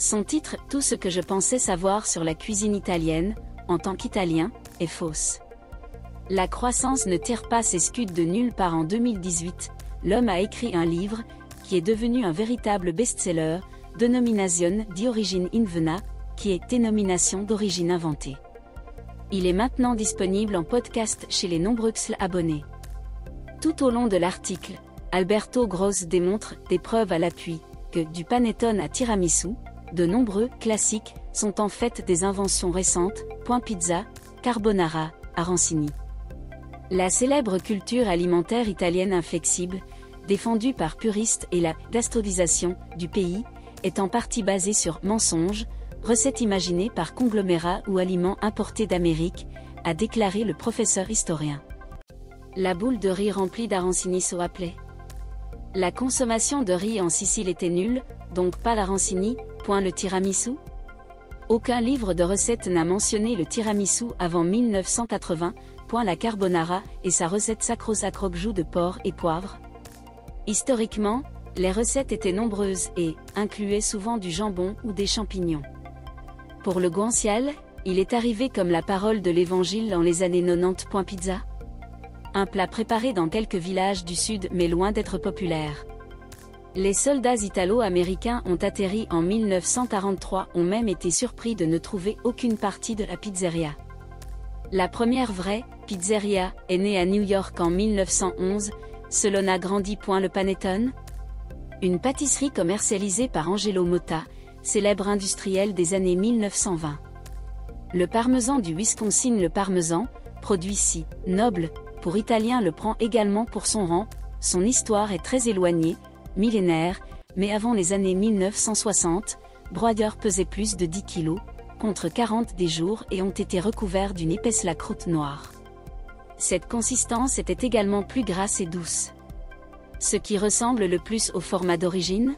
Son titre, Tout ce que je pensais savoir sur la cuisine italienne, en tant qu'Italien, est fausse. La croissance ne tire pas ses scuds de nulle part. En 2018, l'homme a écrit un livre, qui est devenu un véritable best-seller, Denomination di origine invena, qui est dénomination d'origine inventée. Il est maintenant disponible en podcast chez les nombreux abonnés. Tout au long de l'article, Alberto Gross démontre, des preuves à l'appui, que, du panettone à tiramisu, de nombreux classiques sont en fait des inventions récentes, pizza, carbonara, arancini. La célèbre culture alimentaire italienne inflexible, défendue par puristes et la gastronisation du pays, est en partie basée sur mensonges, recettes imaginées par conglomérats ou aliments importés d'Amérique, a déclaré le professeur historien. La boule de riz remplie d'arancini se rappelait. La consommation de riz en Sicile était nulle, donc pas l'arancini, point le tiramisu. Aucun livre de recettes n'a mentionné le tiramisu avant 1980, point la carbonara et sa recette sacro-sacro joues de porc et poivre. Historiquement, les recettes étaient nombreuses et incluaient souvent du jambon ou des champignons. Pour le guanciale, il est arrivé comme la parole de l'Évangile dans les années 90. Pizza. Un plat préparé dans quelques villages du sud mais loin d'être populaire. Les soldats italo-américains ont atterri en 1943, ont même été surpris de ne trouver aucune partie de la pizzeria. La première vraie pizzeria est née à New York en 1911, selon a grandi. Le panettone. Une pâtisserie commercialisée par Angelo Motta, célèbre industriel des années 1920. Le parmesan du Wisconsin. Le parmesan, produit si noble, pour Italien, le prend également pour son rang. Son histoire est très éloignée, millénaire, mais avant les années 1960, broyeurs pesaient plus de 10 kg, contre 40 des jours et ont été recouverts d'une épaisse croûte noire. Cette consistance était également plus grasse et douce. Ce qui ressemble le plus au format d'origine?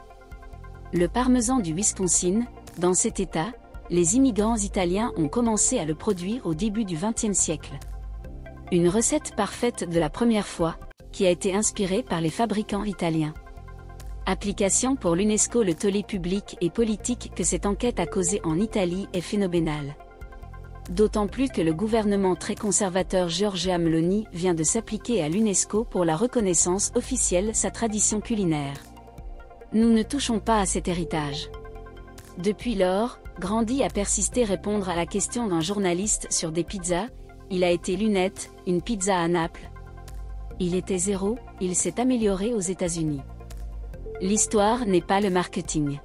Le parmesan du Wisconsin. Dans cet état, les immigrants italiens ont commencé à le produire au début du XXe siècle. Une recette parfaite de la première fois, qui a été inspirée par les fabricants italiens. Application pour l'UNESCO. Le tollé public et politique que cette enquête a causé en Italie est phénoménal. D'autant plus que le gouvernement très conservateur Giorgia Meloni vient de s'appliquer à l'UNESCO pour la reconnaissance officielle sa tradition culinaire. Nous ne touchons pas à cet héritage. Depuis lors, Grandi a persisté répondre à la question d'un journaliste sur des pizzas. Il a été lunette, une pizza à Naples. Il était 0, il s'est amélioré aux États-Unis. L'histoire n'est pas le marketing.